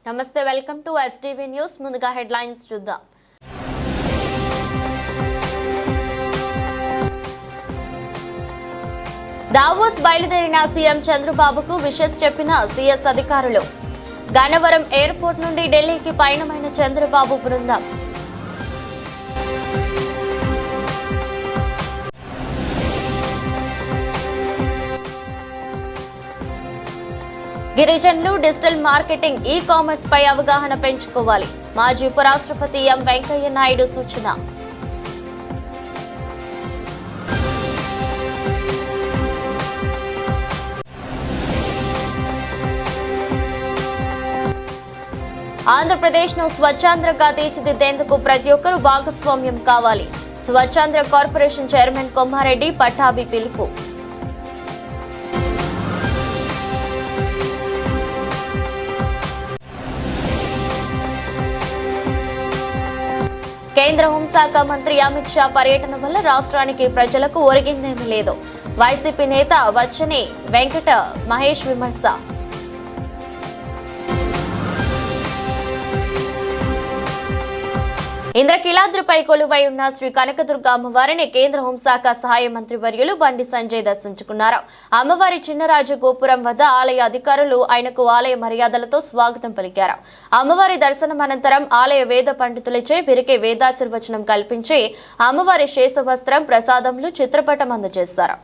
నమస్తే, welcome to STV news. ముందుగా headlines చూద్దాం. దావోస్ బయలుదేరిన సీఎం చంద్రబాబుకు విషెస్ చెప్పిన సీఎస్ అధికారులు. గన్నవరం ఎయిర్పోర్ట్ నుండి ఢిల్లీకి పయనమైన చంద్రబాబు బృందం. గిరిజనులు డిజిటల్ మార్కెటింగ్, ఈ కామర్స్ పై అవగాహన పెంచుకోవాలి. మాజీ ఉపరాష్ట్రపతి ఎం వెంకయ్య నాయుడు సూచన. ఆంధ్రప్రదేశ్ను స్వచ్ఛాంధ్రగా తీర్చిదిద్దేందుకు ప్రతి ఒక్కరూ భాగస్వామ్యం కావాలి. స్వచ్ఛాంధ్ర కార్పొరేషన్ చైర్మన్ కొమ్మారెడ్డి పట్టాభి పిలుపు. కేంద్ర హోంశాఖ మంత్రి అమిత్ షా పర్యటన వల్ల రాష్ట్రానికి ప్రజలకు ఒరిగిందేమీ లేదు. వైసీపీ నేత వచ్చని వెంకట మహేష్ విమర్శ. ఇంద్రకీలాద్రిపై కొలువై ఉన్న శ్రీ కనకదుర్గ అమ్మవారిని కేంద్ర హోంశాఖ సహాయ మంత్రి వర్యులు బండి సంజయ్ దర్శించుకున్నారు. అమ్మవారి చిన్నరాజు గోపురం వద్ద ఆలయ అధికారులు ఆయనకు ఆలయ మర్యాదలతో స్వాగతం పలికారు. అమ్మవారి దర్శనం అనంతరం ఆలయ వేద పండితులచే వీరికి వేదాశీర్వచనం కల్పించి అమ్మవారి శేషవస్త్రం, ప్రసాదములు, చిత్రపటం అందజేశారు.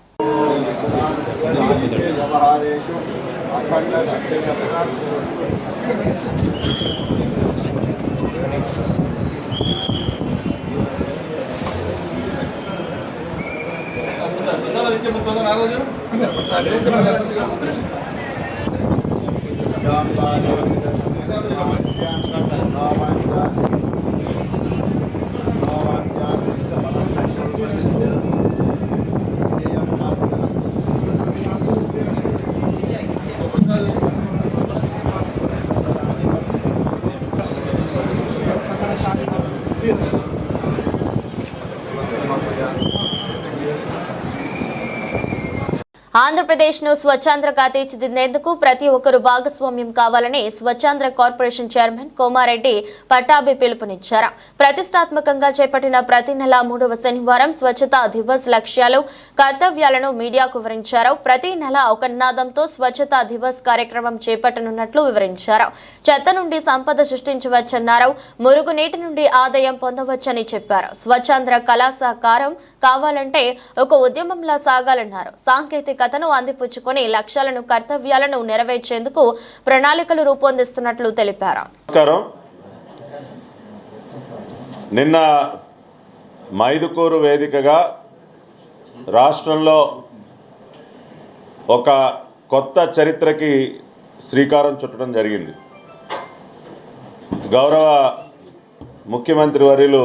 ఆంధ్రప్రదేశ్ను స్వచ్ఛాంధ్రగా తీర్చిదిద్దేందుకు ప్రతి ఒక్కరూ భాగస్వామ్యం కావాలని స్వచ్ఛాంధ్ర కార్పొరేషన్ చైర్మన్ కోమారెడ్డి పట్టాభి పిలుపునిచ్చారు. ప్రతిష్టాత్మకంగా చేపట్టిన ప్రతి నెల 3వ శనివారం స్వచ్ఛతా దివస్ లక్ష్యాలు, కర్తవ్యాలను మీడియాకు వివరించారు. ప్రతి నెల ఒక నినాదంతో స్వచ్ఛతా దివస్ కార్యక్రమం చేపట్టనున్నట్లు వివరించారు. చెత్త నుండి సంపద సృష్టించవచ్చన్నారు. మురుగునీటి నుండి ఆదాయం పొందవచ్చని చెప్పారు. స్వచ్ఛాంధ్ర కళాసాకారం కావాలంటే ఒక ఉద్యమంలా సాగాలన్నారు. సాంకేతికతను అందిపుచ్చుకొని లక్ష్యాలను, కర్తవ్యాలను నెరవేర్చేందుకు ప్రణాళికలు రూపొందిస్తున్నట్లు తెలిపారు. నిన్న మైదుకూరు వేదికగా రాష్ట్రంలో ఒక కొత్త చరిత్రకి శ్రీకారం చుట్టడం జరిగింది. గౌరవ ముఖ్యమంత్రి వర్యులు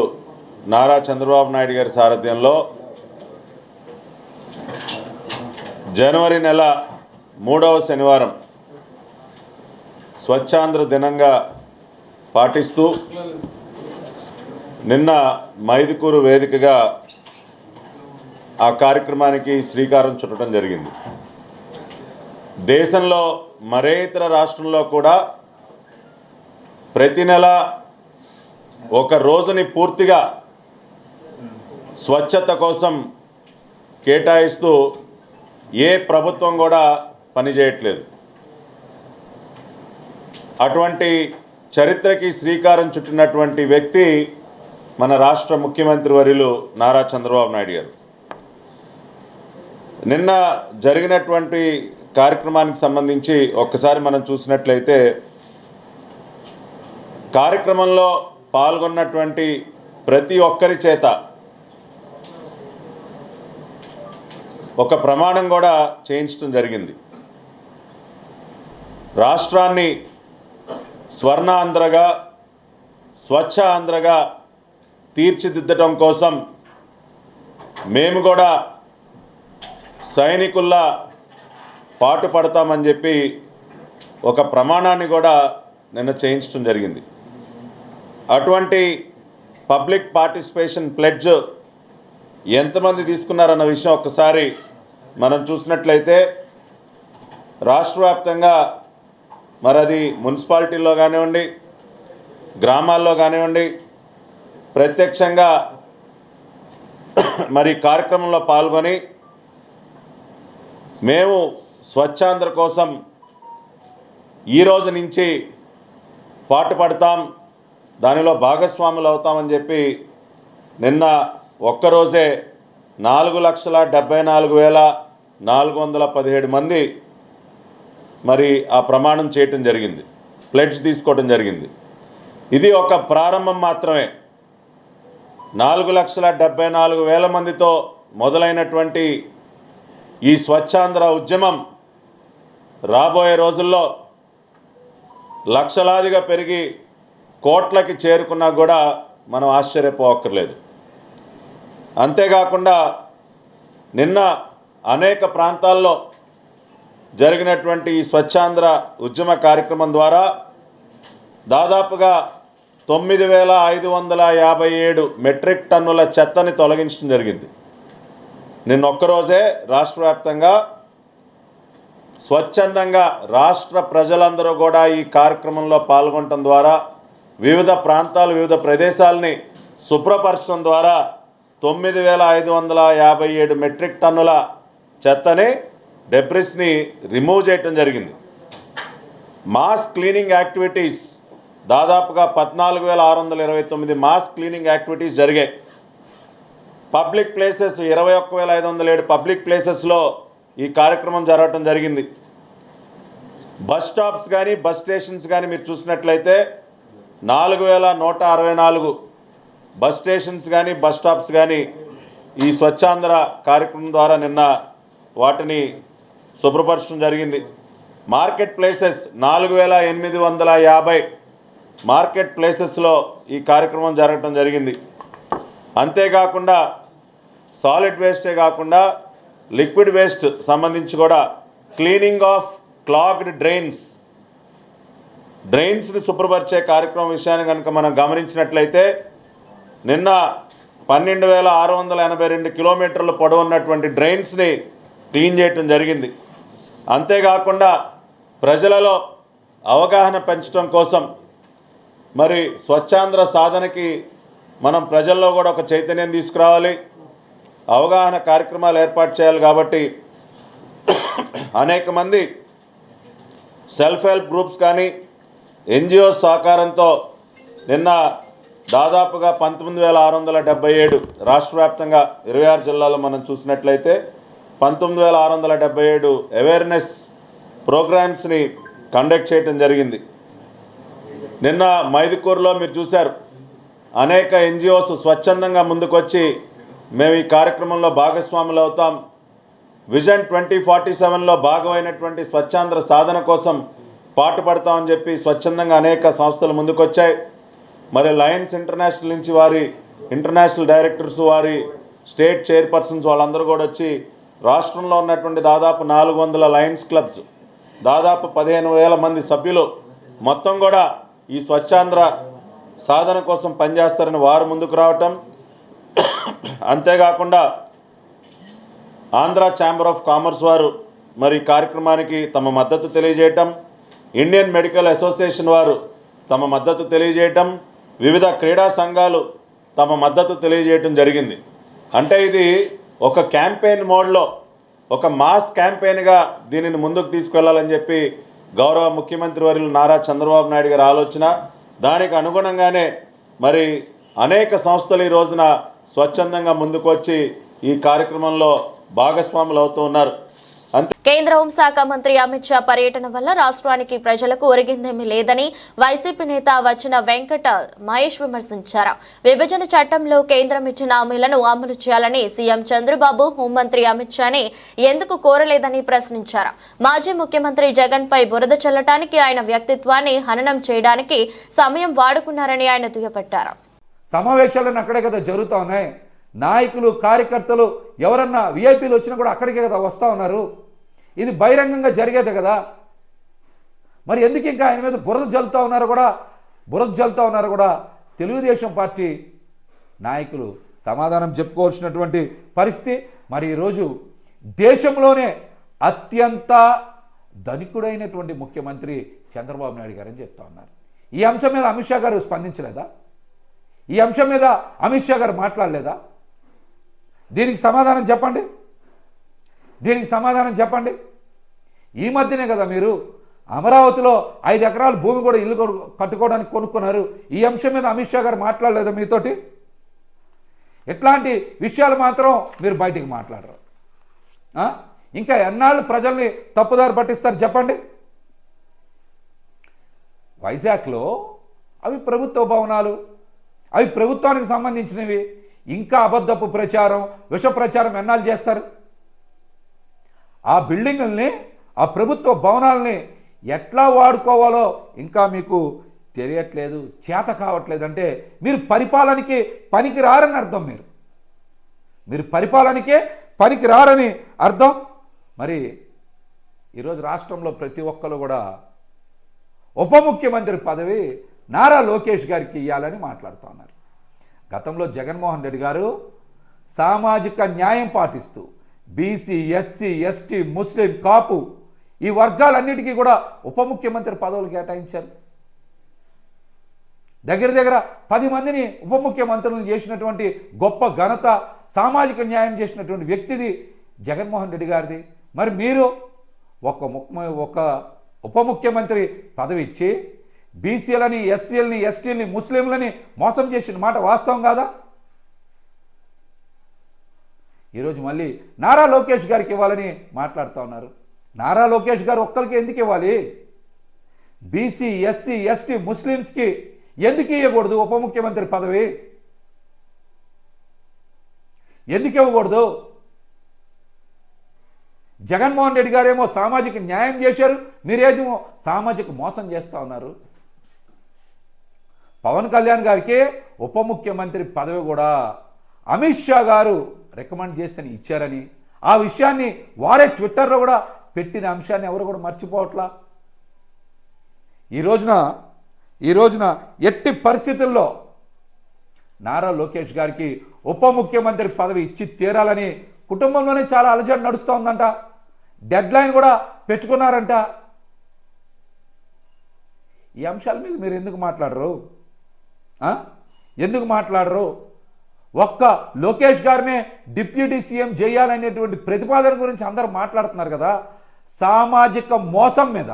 నారా చంద్రబాబు నాయుడు గారి సారథ్యంలో జనవరి నెల 3వ శనివారం స్వచ్ఛాంధ్ర దినంగా పాటిస్తూ నిన్న మైదుకూరు వేదికగా ఆ కార్యక్రమానికి శ్రీకారం చుట్టడం జరిగింది. దేశంలో మరే ఇతర రాష్ట్రంలో కూడా ప్రతి నెల ఒక రోజుని పూర్తిగా స్వచ్ఛత కోసం కేటాయిస్తూ ఏ ప్రభుత్వం కూడా పనిచేయట్లేదు. అటువంటి చరిత్రకి శ్రీకారం చుట్టినటువంటి వ్యక్తి మన రాష్ట్ర ముఖ్యమంత్రి వర్యులు నారా చంద్రబాబు నాయుడు గారు. నిన్న జరిగినటువంటి కార్యక్రమానికి సంబంధించి ఒక్కసారి మనం చూసినట్లయితే కార్యక్రమంలో పాల్గొన్నటువంటి ప్రతి ఒక్కరి చేత ఒక ప్రమాణం కూడా చేయించడం జరిగింది. రాష్ట్రాన్ని స్వర్ణ ఆంధ్రగా, స్వచ్ఛ ఆంధ్రగా తీర్చిదిద్దడం కోసం మేము కూడా సైనికుల్లా పాటు పడతామని చెప్పి ఒక ప్రమాణాన్ని కూడా నిన్న చేయించడం జరిగింది. అటువంటి పబ్లిక్ పార్టిసిపేషన్ ప్లెడ్జ్ ఎంతమంది తీసుకున్నారన్న విషయం ఒక్కసారి మనం చూసినట్లయితే రాష్ట్ర వ్యాప్తంగా మరి అది మున్సిపాలిటీల్లో కానివ్వండి, గ్రామాల్లో కానివ్వండి, ప్రత్యక్షంగా మరి కార్యక్రమంలో పాల్గొని మేము స్వచ్ఛాంధ్ర కోసం ఈ రోజు నుంచి పాటుపడతాం, దానిలో భాగస్వాములు అవుతామని చెప్పి నిన్న ఒక్కరోజే 4,74,417 మంది మరి ఆ ప్రమాణం చేయటం జరిగింది, ప్లెడ్జ్ తీసుకోవడం జరిగింది. ఇది ఒక ప్రారంభం మాత్రమే. 4,74,000 మందితో మొదలైనటువంటి ఈ స్వచ్ఛాంధ్ర ఉద్యమం రాబోయే రోజుల్లో లక్షలాదిగా పెరిగి కోట్లకి చేరుకున్నా కూడా మనం ఆశ్చర్యపోవక్కర్లేదు. అంతేకాకుండా నిన్న అనేక ప్రాంతాల్లో జరిగినటువంటి ఈ స్వచ్ఛాంధ్ర ఉద్యమ కార్యక్రమం ద్వారా దాదాపుగా 9,557 మెట్రిక్ టన్నుల చెత్తని తొలగించడం జరిగింది. నిన్న ఒక్కరోజే రాష్ట్ర వ్యాప్తంగా స్వచ్ఛందంగా రాష్ట్ర ప్రజలందరూ కూడా ఈ కార్యక్రమంలో పాల్గొనడం ద్వారా వివిధ ప్రాంతాలు, వివిధ ప్రదేశాలని శుభ్రపరచడం ద్వారా 9,557 మెట్రిక్ టన్నుల చెత్తని, డెబ్రిస్ని రిమూవ్ చేయటం జరిగింది. మాస్ క్లీనింగ్ యాక్టివిటీస్ దాదాపుగా 14,629 మాస్ క్లీనింగ్ యాక్టివిటీస్ జరిగాయి. పబ్లిక్ ప్లేసెస్ 21,507 పబ్లిక్ ప్లేసెస్లో ఈ కార్యక్రమం జరగటం జరిగింది. బస్ స్టాప్స్ కానీ బస్ స్టేషన్స్ కానీ మీరు చూసినట్లయితే 4,164 బస్ స్టేషన్స్ కానీ బస్ స్టాప్స్ కానీ ఈ స్వచ్ఛాంధ్ర కార్యక్రమం ద్వారా నిన్న వాటిని శుభ్రపరచడం జరిగింది. మార్కెట్ ప్లేసెస్ 4,850 మార్కెట్ ప్లేసెస్లో ఈ కార్యక్రమం జరగటం జరిగింది. అంతేకాకుండా సాలిడ్ వేస్టే కాకుండా లిక్విడ్ వేస్ట్ సంబంధించి కూడా క్లీనింగ్ ఆఫ్ క్లాగ్డ్ డ్రైన్స్ని శుభ్రపరిచే కార్యక్రమం విషయాన్ని కనుక మనం గమనించినట్లయితే నిన్న 12,682 కిలోమీటర్ల పొడవున్నటువంటి డ్రైన్స్ని క్లీన్ చేయటం జరిగింది. అంతేకాకుండా ప్రజలలో అవగాహన పెంచడం కోసం మరి స్వచ్ఛాంధ్ర సాధనకి మనం ప్రజల్లో కూడా ఒక చైతన్యం తీసుకురావాలి, అవగాహన కార్యక్రమాలు ఏర్పాటు చేయాలి. కాబట్టి అనేక మంది సెల్ఫ్ హెల్ప్ గ్రూప్స్ కానీ ఎన్జిఓస్ సహకారంతో నిన్న దాదాపుగా 19,677 రాష్ట్ర వ్యాప్తంగా 26 జిల్లాలో మనం చూసినట్లయితే 19,677 అవేర్నెస్ ప్రోగ్రామ్స్ని కండక్ట్ చేయడం జరిగింది. నిన్న మైదుకూరులో మీరు చూశారు, అనేక ఎన్జిఓస్ స్వచ్ఛందంగా ముందుకొచ్చి మేము ఈ కార్యక్రమంలో భాగస్వాములు అవుతాం, విజన్ 2047లో భాగమైనటువంటి స్వచ్ఛాంధ్ర సాధన కోసం పాటుపడతామని చెప్పి స్వచ్ఛందంగా అనేక సంస్థలు ముందుకొచ్చాయి. మరి లయన్స్ ఇంటర్నేషనల్ నుంచి వారి ఇంటర్నేషనల్ డైరెక్టర్స్, వారి స్టేట్ చైర్పర్సన్స్ వాళ్ళందరూ కూడా వచ్చి రాష్ట్రంలో ఉన్నటువంటి దాదాపు 400 లయన్స్ క్లబ్స్, దాదాపు 15,000 మంది సభ్యులు మొత్తం కూడా ఈ స్వచ్ఛాంధ్ర సాధన కోసం పనిచేస్తారని వారు ముందుకు రావటం, అంతేకాకుండా ఆంధ్ర ఛాంబర్ ఆఫ్ కామర్స్ వారు మరి కార్యక్రమానికి తమ మద్దతు తెలియజేయటం, ఇండియన్ మెడికల్ అసోసియేషన్ వారు తమ మద్దతు తెలియజేయటం, వివిధ క్రీడా సంఘాలు తమ మద్దతు తెలియజేయటం జరిగింది. అంటే ఇది ఒక క్యాంపెయిన్ మోడ్లో, ఒక మాస్ క్యాంపెయిన్గా దీనిని ముందుకు తీసుకెళ్లాలని చెప్పి గౌరవ ముఖ్యమంత్రి వర్యులు నారా చంద్రబాబు నాయుడు గారి ఆలోచన. దానికి అనుగుణంగానే మరి అనేక సంస్థలు ఈ రోజున స్వచ్ఛందంగా ముందుకొచ్చి ఈ కార్యక్రమంలో భాగస్వాములు అవుతూ ఉన్నారు. కేంద్ర హోంశాఖ మంత్రి అమిత్ షా పర్యటన వల్ల రాష్ట్రానికి ప్రజలకు ఒరిగిందేమీ లేదని వైసీపీ నేత వచ్చిన వెంకట మహేష్ విమర్శించారు. విభజన చట్టంలో కేంద్రం ఇచ్చిన హామీలను అమలు చేయాలని సీఎం చంద్రబాబు హోంమంత్రి అమిత్ షాని ఎందుకు కోరలేదని ప్రశ్నించారు. మాజీ ముఖ్యమంత్రి జగన్ పై బురద చల్లటానికి, ఆయన వ్యక్తిత్వాన్ని హననం చేయడానికి సమయం వాడుకున్నారని ఆయన దుయ్యబట్టారు. సమావేశాలను అక్కడే కదా జరుగుతూ ఉన్నాయి. నాయకులు కార్యకర్తలు ఎవరన్నా విఐపీలు వచ్చినా కూడా అక్కడికే కదా వస్తూ ఉన్నారు. ఇది బహిరంగంగా జరిగేదే కదా. మరి ఎందుకు ఇంకా ఆయన మీద బురద జల్లుతూ ఉన్నారు కూడా తెలుగుదేశం పార్టీ నాయకులు సమాధానం చెప్పుకోవాల్సినటువంటి పరిస్థితి. మరి ఈరోజు దేశంలోనే అత్యంత ధనికుడైనటువంటి ముఖ్యమంత్రి చంద్రబాబు నాయుడు గారు అని చెప్తా ఉన్నారు. ఈ అంశం మీద అమిత్ షా గారు స్పందించలేదా? ఈ అంశం మీద అమిత్ షా గారు మాట్లాడలేదా? దీనికి సమాధానం చెప్పండి. ఈ మధ్యనే కదా మీరు అమరావతిలో 5 ఎకరాల భూమి కూడా ఇల్లు కట్టుకోవడానికి కొనుక్కున్నారు. ఈ అంశం మీద అమిత్ షా గారు మాట్లాడలేదా మీతోటి? ఇట్లాంటి విషయాలు మాత్రం మీరు బయటికి మాట్లాడరు. ఇంకా ఎన్నాళ్ళు ప్రజల్ని తప్పుదారి పట్టిస్తారు చెప్పండి. వైజాగ్లో అవి ప్రభుత్వ భవనాలు, అవి ప్రభుత్వానికి సంబంధించినవి. ఇంకా అబద్ధపు ప్రచారం, విష ప్రచారం ఎన్నాళ్ళు చేస్తారు? ఆ బిల్డింగుల్ని, ఆ ప్రభుత్వ భవనాలని ఎట్లా వాడుకోవాలో ఇంకా మీకు తెలియట్లేదు, చేత కావట్లేదు. అంటే మీరు పరిపాలనకి పనికి రారని అర్థం. మీరు పరిపాలనకే పనికి రారని అర్థం. మరి ఈరోజు రాష్ట్రంలో ప్రతి ఒక్కరు కూడా ఉప ముఖ్యమంత్రి పదవి నారా లోకేష్ గారికి ఇవ్వాలని మాట్లాడుతూ ఉన్నారు. గతంలో జగన్మోహన్ రెడ్డి గారు సామాజిక న్యాయం పాటిస్తూ బీసీ, ఎస్సీ, ఎస్టీ, ముస్లిం, కాపు ఈ వర్గాలన్నిటికీ కూడా ఉప ముఖ్యమంత్రి పదవులు కేటాయించారు. దగ్గర 10 మందిని ఉప ముఖ్యమంత్రులను చేసినటువంటి గొప్ప ఘనత, సామాజిక న్యాయం చేసినటువంటి వ్యక్తిది జగన్మోహన్ రెడ్డి గారిది. మరి మీరు ఒక ఉప ముఖ్యమంత్రి పదవి ఇచ్చి బీసీలని, ఎస్సీలని, ఎస్టీలని, ముస్లింలని మోసం చేసిన మాట వాస్తవం కాదా? ఈరోజు మళ్ళీ నారా లోకేష్ గారికి ఇవ్వాలని మాట్లాడుతూ ఉన్నారు. నారా లోకేష్ గారు ఒక్కరికి ఎందుకు ఇవ్వాలి? బీసీ, ఎస్సీ, ఎస్టీ, ముస్లిమ్స్కి ఎందుకు ఇవ్వకూడదు ఉప ముఖ్యమంత్రి పదవి? ఎందుకు ఇవ్వకూడదు? జగన్మోహన్ రెడ్డి గారేమో సామాజిక న్యాయం చేశారు, మీరేమో సామాజిక మోసం చేస్తూ ఉన్నారు. పవన్ కళ్యాణ్ గారికి ఉప ముఖ్యమంత్రి పదవి కూడా అమిత్ షా గారు రికమెండ్ చేస్తేనే ఇచ్చారని, ఆ విషయాన్ని వారే ట్విట్టర్లో కూడా పెట్టిన అంశాన్ని ఎవరు కూడా మర్చిపోవట్లా. ఈ రోజున ఎట్టి పరిస్థితుల్లో నారా లోకేష్ గారికి ఉప ముఖ్యమంత్రి పదవి ఇచ్చి తీరాలని కుటుంబంలోనే చాలా అలజడి నడుస్తూ ఉందంట. డెడ్ లైన్ కూడా పెట్టుకున్నారంట. ఈ అంశాల మీద మీరు ఎందుకు మాట్లాడరు? ఒక్క లోకేష్ గారినే డిప్యూటీ సీఎం చేయాలనేటువంటి ప్రతిపాదన గురించి అందరూ మాట్లాడుతున్నారు కదా. సామాజిక మోసం మీద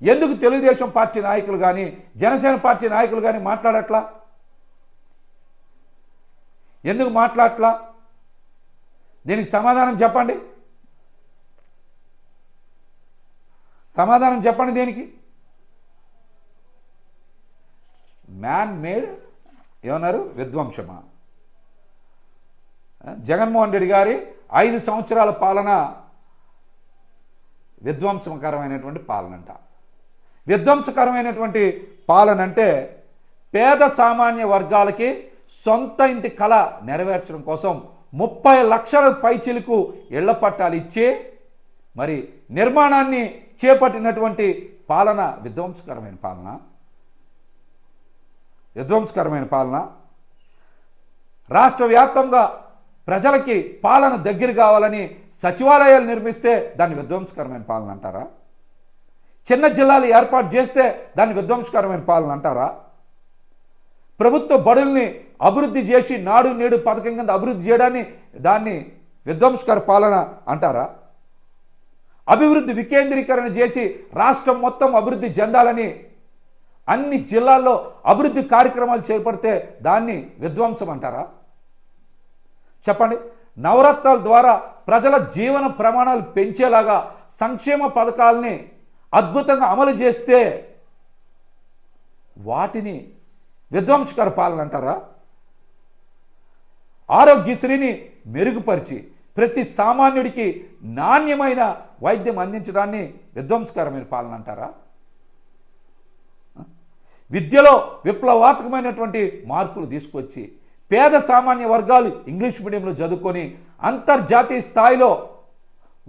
ఎందుకు తెలుగుదేశం పార్టీ నాయకులు కానీ, జనసేన పార్టీ నాయకులు కానీ మాట్లాడట్లా? ఎందుకు మాట్లాడట్లా? దీనికి సమాధానం చెప్పండి. దేనికి మ్యాన్ మేడ్ ఏమన్నారు? విధ్వంసమా? జగన్మోహన్ రెడ్డి గారి 5 సంవత్సరాల పాలన విధ్వంసకరమైనటువంటి పాలనంట. విధ్వంసకరమైనటువంటి పాలన అంటే పేద సామాన్య వర్గాలకి సొంత ఇంటి కళ నెరవేర్చడం కోసం 30 లక్షల పైచిలకు ఇళ్ల పట్టాలు ఇచ్చి మరి నిర్మాణాన్ని చేపట్టినటువంటి పాలన విధ్వంసకరమైన పాలన. రాష్ట్ర వ్యాప్తంగా ప్రజలకి పాలన దగ్గర కావాలని సచివాలయాలు నిర్మిస్తే దాన్ని విధ్వంసకరమైన పాలన అంటారా? చిన్న జిల్లాలు ఏర్పాటు చేస్తే దాన్ని విధ్వంసకరమైన పాలన అంటారా? ప్రభుత్వ బడుల్ని అభివృద్ధి చేసి నాడు నేడు పథకం కింద అభివృద్ధి చేయడాన్ని దాన్ని విధ్వంసకర పాలన అంటారా? అభివృద్ధి వికేంద్రీకరణ చేసి రాష్ట్రం మొత్తం అభివృద్ధి చెందాలని అన్ని జిల్లాల్లో అభివృద్ధి కార్యక్రమాలు చేపడితే దాన్ని విధ్వంసం అంటారా? చెప్పండి. నవరత్నాల ద్వారా ప్రజల జీవన ప్రమాణాలు పెంచేలాగా సంక్షేమ పథకాలని అద్భుతంగా అమలు చేస్తే వాటిని విధ్వంసకర పాలన అంటారా? ఆరోగ్యశ్రీని మెరుగుపరిచి ప్రతి సామాన్యుడికి నాణ్యమైన వైద్యం అందించడాన్ని విధ్వంసకరమైన పాలన అంటారా? విద్యలో విప్లవాత్మకమైనటువంటి మార్పులు తీసుకొచ్చి పేద సామాన్య వర్గాలు ఇంగ్లీష్ మీడియంలో చదువుకొని అంతర్జాతీయ స్థాయిలో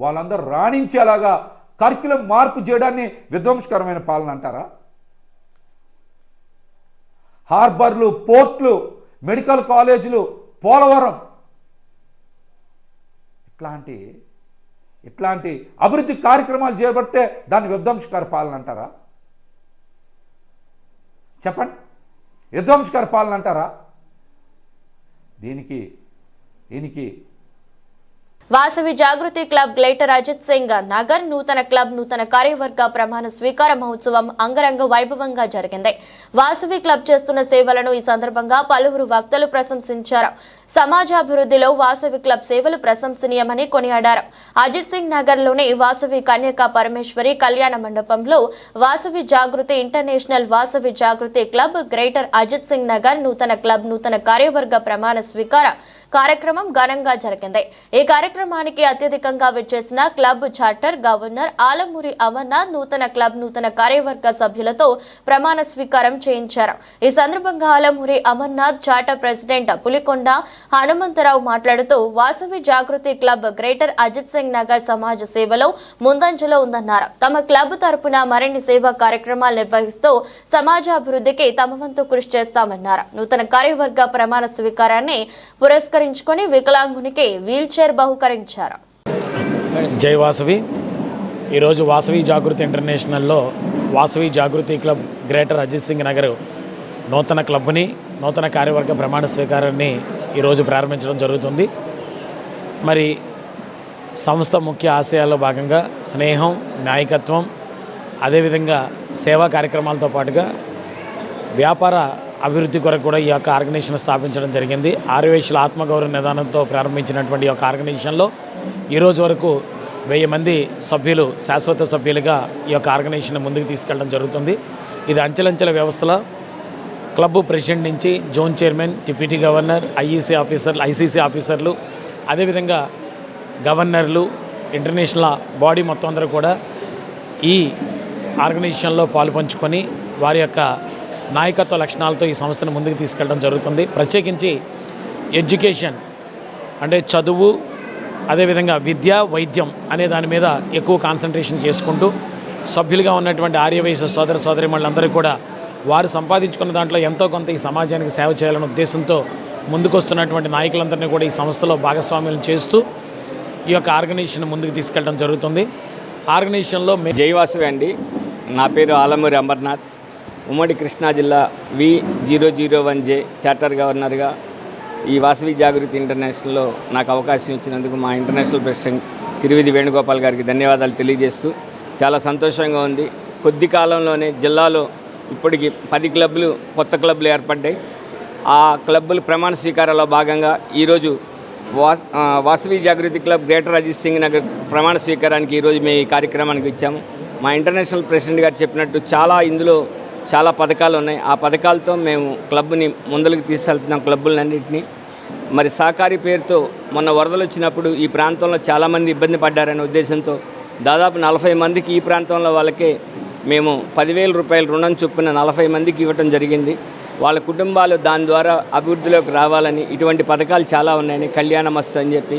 వాళ్ళందరూ రాణించేలాగా కరిక్యులం మార్పు చేయడాన్ని విధ్వంసకరమైన పాలన అంటారా? హార్బర్లు, పోర్ట్లు, మెడికల్ కాలేజీలు, పోలవరం ఇట్లాంటి అభివృద్ధి కార్యక్రమాలు చేపడితే దాన్ని విధ్వంసకర పాలన అంటారా? చెప్పండి, విధ్వంసకర పాలన అంటారా? దీనికి వాసవి జాగృతి క్లబ్ గ్రేటర్ అజిత్ సింగ్ నగర్ నూతన క్లబ్ నూతన కార్యవర్గ ప్రమాణ స్వీకార మహోత్సవం అంగరంగ వైభవంగా జరిగింది. వాసవి క్లబ్ చేస్తున్న సేవలను ఈ సందర్భంగా పలువురు వక్తలు ప్రశంసించారు. సమాజాభివృద్ధిలో వాసవి క్లబ్ సేవలు ప్రశంసనీయమని కొనియాడారు. అజిత్ సింగ్ నగర్ లోని వాసవి కన్యకా పరమేశ్వరి కళ్యాణ మండపంలో వాసవి జాగృతి ఇంటర్నేషనల్ వాసవి జాగృతి క్లబ్ గ్రేటర్ అజిత్ సింగ్ నగర్ నూతన క్లబ్ నూతన కార్యవర్గ ప్రమాణ స్వీకార కార్యక్రమం ఘనంగా జరిగింది. ఈ కార్యక్రమానికి అత్యధికంగా విచ్చేసిన club charter governor Alamuri Amarnath నూతన క్లబ్ నూతన కార్యవర్గ సభ్యులతో ప్రమాణ స్వీకారం చేయించారు. ఈ సందర్భంగా ఆలమూరి అమర్నాథ్ చార్టర్ ప్రెసిడెంట్ పులికొండ హనుమంతరావు మాట్లాడుతూ వాసవి జాగృతి క్లబ్ గ్రేటర్ అజిత్ సింగ్ నగర్ సమాజ సేవలో ముందంజలో ఉందన్నారు. తమ క్లబ్ తరపున మరిన్ని సేవా కార్యక్రమాలు నిర్వహిస్తూ సమాజాభివృద్ధికి తమ వంతు కృషి చేస్తామన్నారు. నూతన కార్యవర్గ ప్రమాణ స్వీకారాన్ని పురస్కరించుకొని వికలాంగునికి వీల్ చైర్ బహుకరించారు. జై వాసవి. ఈరోజు వాసవి జాగృతి ఇంటర్నేషనల్లో వాసవి జాగృతి క్లబ్ గ్రేటర్ అజిత్ సింగ్ నగర్ నూతన క్లబ్ని నూతన కార్యవర్గ ప్రమాణ స్వీకారాన్ని ఈరోజు ప్రారంభించడం జరుగుతుంది. మరి సంస్థ ముఖ్య ఆశయాల్లో భాగంగా స్నేహం, నాయకత్వం, అదేవిధంగా సేవా కార్యక్రమాలతో పాటుగా వ్యాపార అభివృద్ధి కొరకు కూడా ఈ యొక్క ఆర్గనైజేషన్ స్థాపించడం జరిగింది. ఆర్యవైశ్యుల ఆత్మగౌరవ నిదానంతో ప్రారంభించినటువంటి ఈ యొక్క ఆర్గనైజేషన్లో ఈరోజు వరకు 1000 మంది సభ్యులు శాశ్వత సభ్యులుగా ఈ యొక్క ఆర్గనైజేషన్ ముందుకు తీసుకెళ్ళడం జరుగుతుంది. ఇది అంచెలంచెల వ్యవస్థలో క్లబ్ ప్రెసిడెంట్ నుంచి zone chairman, deputy governor, ICC ఆఫీసర్లు, అదేవిధంగా గవర్నర్లు, ఇంటర్నేషనల్ బాడీ మొత్తం అందరూ కూడా ఈ ఆర్గనైజేషన్లో పాలుపంచుకొని వారి యొక్క నాయకత్వ లక్షణాలతో ఈ సంస్థను ముందుకు తీసుకెళ్ళడం జరుగుతుంది. ప్రత్యేకించి ఎడ్యుకేషన్ అంటే చదువు, అదేవిధంగా విద్య, వైద్యం అనే దాని మీద ఎక్కువ కాన్సన్ట్రేషన్ చేసుకుంటూ సభ్యులుగా ఉన్నటువంటి ఆర్యవైశ్య సోదర సోదరీమణులందరూ కూడా వారు సంపాదించుకున్న దాంట్లో ఎంతో కొంత ఈ సమాజానికి సేవ చేయాలనే ఉద్దేశంతో ముందుకొస్తున్నటువంటి నాయకులందరినీ కూడా ఈ సంస్థలో భాగస్వామ్యం చేస్తూ ఈ యొక్క ఆర్గనైజేషన్ ముందుకు తీసుకెళ్ళడం జరుగుతుంది. ఆర్గనైజేషన్లో జై వాసవి అండి. నా పేరు ఆలమూరి అమర్నాథ్. ఉమ్మడి కృష్ణా జిల్లా V001J చార్టర్ గవర్నర్గా ఈ వాసవి జాగృతి ఇంటర్నేషనల్లో నాకు అవకాశం ఇచ్చినందుకు మా ఇంటర్నేషనల్ ప్రెసిడెంట్ తిరువిధి వేణుగోపాల్ గారికి ధన్యవాదాలు తెలియజేస్తూ చాలా సంతోషంగా ఉంది. కొద్ది కాలంలోనే జిల్లాలో ఇప్పటికి 10 క్లబ్లు, కొత్త క్లబ్లు ఏర్పడ్డాయి. ఆ క్లబ్బుల ప్రమాణ స్వీకారాల్లో భాగంగా ఈరోజు వాసవి జాగృతి క్లబ్ గ్రేటర్ అజిత్ సింగ్ నగర్ ప్రమాణ స్వీకారానికి ఈరోజు మేము ఈ కార్యక్రమానికి ఇచ్చాము. మా ఇంటర్నేషనల్ ప్రెసిడెంట్ గారు చెప్పినట్టు ఇందులో చాలా పథకాలు ఉన్నాయి. ఆ పథకాలతో మేము క్లబ్ని ముందరికి తీసుకెళ్తున్నాం. క్లబ్బులన్నింటినీ మరి సహకారి పేరుతో మొన్న వరదలు వచ్చినప్పుడు ఈ ప్రాంతంలో చాలామంది ఇబ్బంది పడ్డారనే ఉద్దేశంతో దాదాపు 40 మందికి ఈ ప్రాంతంలో వాళ్ళకే మేము 10,000 రూపాయల రుణం చొప్పున 40 మందికి ఇవ్వటం జరిగింది. వాళ్ళ కుటుంబాలు దాని ద్వారా అభివృద్ధిలోకి రావాలని ఇటువంటి పథకాలు చాలా ఉన్నాయని, కళ్యాణమస్తు అని చెప్పి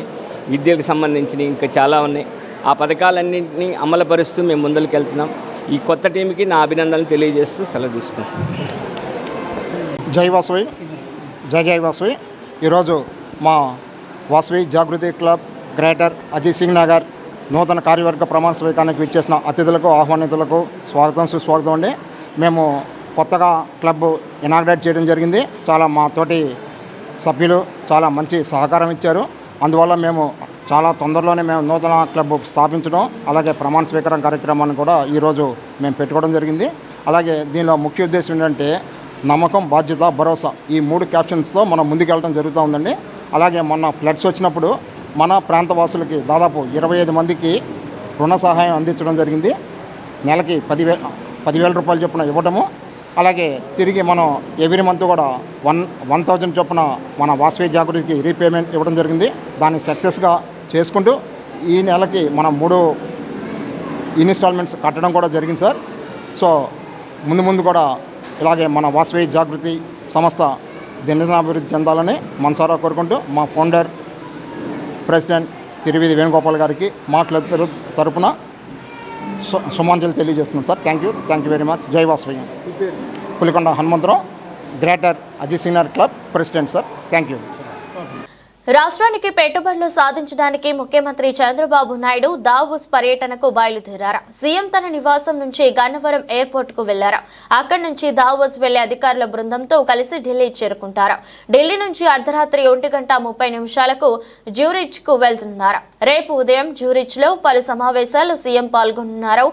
విద్యకు సంబంధించినవి ఇంకా చాలా ఉన్నాయి. ఆ పథకాలన్నింటినీ అమలుపరుస్తూ మేము ముందరికి వెళ్తున్నాం. ఈ కొత్త టీంకి నా అభినందనలు తెలియజేస్తూ సెలవు తీసుకున్నాం. జై వాసవి, జై వాసవి. ఈరోజు మా వాసవి జాగృతి క్లబ్ గ్రేటర్ అజిత్ సింగ్ నగర్ నూతన కార్యవర్గ ప్రమాణ స్వీకారానికి విచ్చేసిన అతిథులకు, ఆహ్వానితులకు స్వాగతం, సుస్వాగతం అండి. మేము కొత్తగా క్లబ్ ఇనాగ్రేట్ చేయడం జరిగింది. చాలా మా తోటి సభ్యులు చాలా మంచి సహకారం ఇచ్చారు. అందువల్ల మేము చాలా తొందరలోనే మేము నూతన క్లబ్ స్థాపించడం, అలాగే ప్రమాణ స్వీకారం కార్యక్రమాన్ని కూడా ఈరోజు మేము పెట్టుకోవడం జరిగింది. అలాగే దీనిలో ముఖ్య ఉద్దేశం ఏంటంటే నమ్మకం, బాధ్యత, భరోసా, ఈ 3 క్యాప్షన్స్తో మనం ముందుకెళ్ళడం జరుగుతూ ఉందండి. అలాగే మొన్న ఫ్లడ్స్ వచ్చినప్పుడు మన ప్రాంత వాసులకి దాదాపు 25 మందికి రుణ సహాయం అందించడం జరిగింది. నెలకి 10,000 రూపాయలు చొప్పున ఇవ్వటము, అలాగే తిరిగి మనం ఎవ్రీ మంత్ కూడా 1,000 చొప్పున మన వాసవి జాగృతికి రీపేమెంట్ ఇవ్వడం జరిగింది. దాన్ని సక్సెస్గా చేసుకుంటూ ఈ నెలకి మనం 3 ఇన్స్టాల్మెంట్స్ కట్టడం కూడా జరిగింది సార్. సో ముందు కూడా ఇలాగే మన వాసవి జాగృతి సంస్థ దినదినాభివృద్ధి చెందాలని మనసారా కోరుకుంటూ మా ఫౌండర్ ప్రెసిడెంట్ తిరువిధి వేణుగోపాల్ గారికి మా క్లబ్ తరపున సుమాంజలి తెలియజేస్తున్నాను sir. Thank you very much. జై Vasavi. Pulikonda Hanumantharao, greater Ajit Singh Nagar club president sir. Thank you. రాష్ట్రానికి పెట్టుబడులు సాధించడానికి ముఖ్యమంత్రి చంద్రబాబు నాయుడు దావోస్ పర్యటనకు బయలుదేరారు. సీఎం తన నివాసం నుంచి గన్నవరం ఎయిర్పోర్ట్ కు వెళ్లారు. అక్కడి నుంచి దావోస్ వెళ్లే అధికారుల బృందంతో కలిసి ఢిల్లీ చేరుకుంటారు. ఢిల్లీ నుంచి అర్ధరాత్రి 1:30 జ్యూరిచ్ కు వెళ్తున్నారు. రేపు ఉదయం జ్యూరిచ్ లో పలు సమావేశాలు సీఎం పాల్గొన్నారు.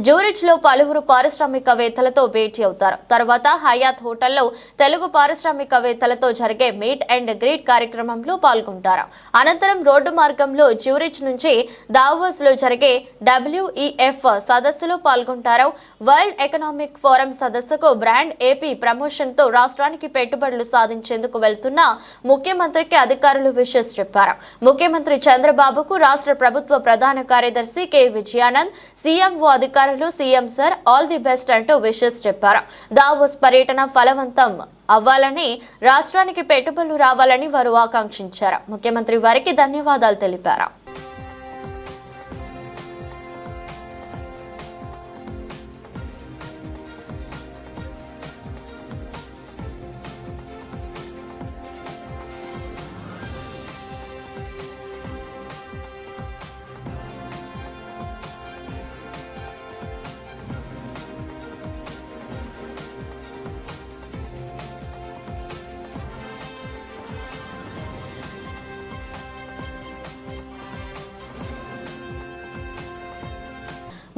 జ్యూరిచ్ లో పలువురు పారిశ్రామికవేత్తలతో భేటీ అవుతారు. తర్వాత హయాత్ హోటల్లో తెలుగు పారిశ్రామికవేత్తలతో జరిగే మీట్ అండ్ గ్రీట్ కార్యక్రమంలో పాల్గొంటారు. అనంతరం రోడ్డు మార్గంలో జ్యూరిచ్ నుంచి దావోస్ లో జరిగే WEF సదస్సులో పాల్గొంటారు. వరల్డ్ ఎకనామిక్ ఫోరం సదస్సుకు బ్రాండ్ ఏపీ ప్రమోషన్ తో రాష్ట్రానికి పెట్టుబడులు సాధించేందుకు వెళ్తున్న ముఖ్యమంత్రికి అధికారులు విషెస్ చెప్పారు. ముఖ్యమంత్రి చంద్రబాబుకు రాష్ట్ర ప్రభుత్వ ప్రధాన కార్యదర్శి కె విజయానంద్, సీఎంఓ అధికారులు CM sir all the best అంటూ విషెస్ చెప్పారు. దావోస్ పర్యటన ఫలవంతం అవ్వాలని, రాష్ట్రానికి పెట్టుబడులు రావాలని వారు ఆకాంక్షించారు. ముఖ్యమంత్రి వారికి ధన్యవాదాలు తెలిపారు.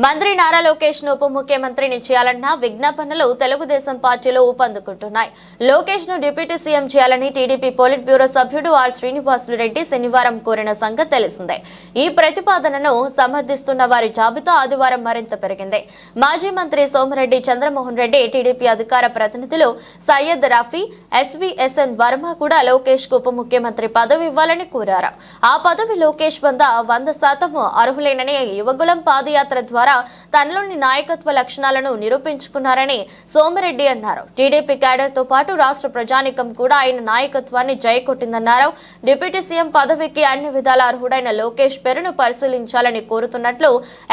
మంత్రి నారా లోకేష్ ను ఉప ముఖ్యమంత్రిని చేయాలన్న విజ్ఞాపనలు తెలుగుదేశం పార్టీలో ఊపందుకుంటున్నాయి. లోకేష్ ను డిప్యూటీ సీఎం చేయాలని టీడీపీ పోలిట్ బ్యూరో సభ్యుడు ఆర్ శ్రీనివాసులు రెడ్డి శనివారం కోరిన సంగతి తెలిసిందే. ఈ ప్రతిపాదనను సమర్థిస్తున్న వారి జాబితా ఆదివారం మరింత పెరిగింది. మాజీ మంత్రి సోమిరెడ్డి చంద్రమోహన్ రెడ్డి, టీడీపీ అధికార ప్రతినిధులు సయ్యద్ రఫీ, SVSN వర్మ కూడా లోకేష్ కు ఉప ముఖ్యమంత్రి పదవి ఇవ్వాలని కోరారు. ఆ పదవి లోకేష్ వద్ద 100% అర్హులేనని యువగులం పాదయాత్ర ద్వారా తనలోని నాయకత్వ లక్షణాలను నిరూపించుకున్నారని సోమిరెడ్డి అన్నారు. టీడీపీ క్యాడర్ తో పాటు రాష్ట్ర ప్రజానీకం కూడా ఆయన నాయకత్వాన్ని జయకొట్టిందన్నారు. డిప్యూటీ సీఎం పదవికి అన్ని విధాల అర్హుడైన లోకేష్ పేరును పరిశీలించాలని కోరుతున్నట్లు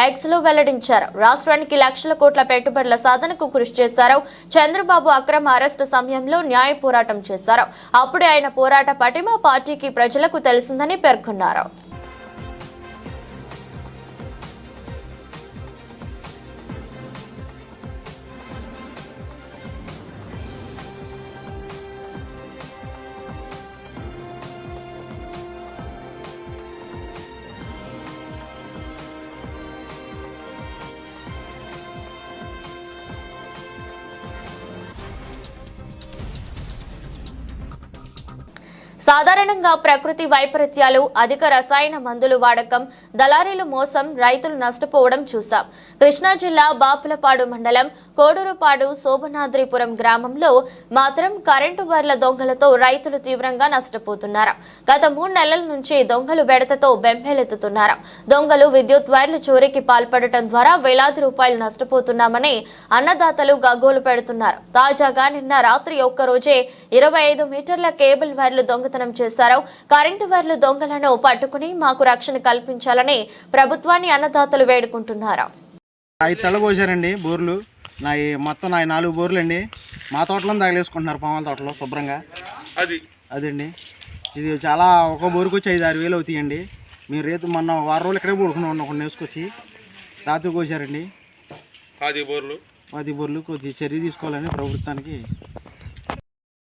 ఎక్స్ లో వెల్లడించారు. రాష్ట్రానికి లక్షల కోట్ల పెట్టుబడుల సాధనకు కృషి చేశారు. చంద్రబాబు అక్రమ అరెస్టు సమయంలో న్యాయ పోరాటం చేశారు. అప్పుడే ఆయన పోరాట పటిమ పార్టీకి ప్రజలకు తెలిసిందని పేర్కొన్నారు. సాధారణంగా ప్రకృతి వైపరీత్యాలు, అధిక రసాయన మందులు వాడకం, దళారీలు మోసం, రైతులు నష్టపోవడం చూశాం. కృష్ణా జిల్లా బాపులపాడు మండలం కోడూరుపాడు శోభనాద్రిపురం గ్రామంలో మాత్రం కరెంటు వైర్ల దొంగలతో రైతులు తీవ్రంగా నష్టపోతున్నారు. గత 3 నెలల నుంచి దొంగలు బెడతతో బెంబేలెత్తుతున్నారు. దొంగలు విద్యుత్ వైర్లు చోరీకి పాల్పడటం ద్వారా వేలాది రూపాయలు నష్టపోతున్నామని అన్నదాతలు గగ్గోలు పెడుతున్నారు. తాజాగా నిన్న రాత్రి ఒక్కరోజే 25 మీటర్ల కేబుల్ వైర్లు దొంగతనం చేశారు. కరెంటు వైర్లు దొంగలను పట్టుకుని మాకు రక్షణ కల్పించాలని ప్రభుత్వాన్ని అన్నదాతలు వేడుకుంటున్నారు. 5 తెల్లగోసారండి బోర్లు. మొత్తం 4 బోర్లు అండి. మా తోటలో తగిలేసుకుంటున్నారు, పామాల తోటలో శుభ్రంగా. అదండి ఇది చాలా, ఒక బోరుకు వచ్చి 5-6 వేలు అవుతాయండి. మీరు రేపు మొన్న వారం రోజులు ఇక్కడే పడుకున్నాం, ఒకటి వేసుకొచ్చి రాత్రి కోసారండి. 10 బోర్లు కొద్ది చర్య తీసుకోవాలని ప్రభుత్వానికి.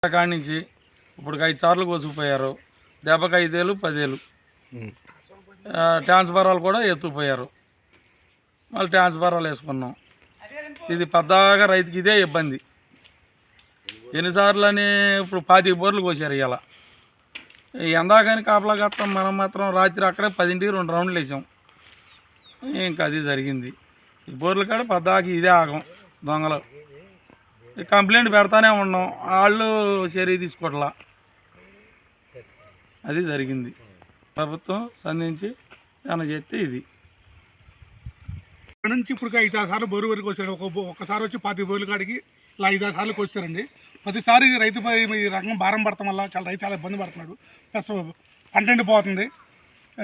కాడి నుంచి ఇప్పుడు 5 సార్లు కోసుకుపోయారు. దెబ్బకి 5 వేలు 10 వేలు. ట్రాన్స్ఫారాలు కూడా ఎత్తుకుపోయారు. మళ్ళీ ట్రాన్స్ఫారాలు వేసుకున్నాం. ఇది పెద్దగా రైతుకి ఇదే ఇబ్బంది. ఎన్నిసార్లు అని ఇప్పుడు 25 బోర్లు కోసారు. ఇలా ఎందాకని కాపలా కత్తాం. మనం మాత్రం రాత్రి అక్కడే 10ంటికి 2 రౌండ్లు వేసాం. ఇంకా అది జరిగింది. ఈ బోర్లు కాడ పెద్దగా ఇదే ఆగం. దొంగలు కంప్లైంట్ పెడతానే ఉన్నాం, వాళ్ళు చర్య తీసుకోవట్లా. అది జరిగింది. ప్రభుత్వం సంధించి ఏమైనా చేస్తే ఇది నుంచి ఇప్పుడు 5-6 సార్లు బోరు వరకు వచ్చాడు. ఒక్కసారి వచ్చి 25 బోర్లు కాడికి ఇలా 5-6 సార్లు వచ్చారండి. ప్రతిసారి రైతుపై ఈ రకం భారం పడటం వల్ల రైతు చాలా ఇబ్బంది పడుతున్నాడు. ప్లస్ పంట ఎండిపోతుంది,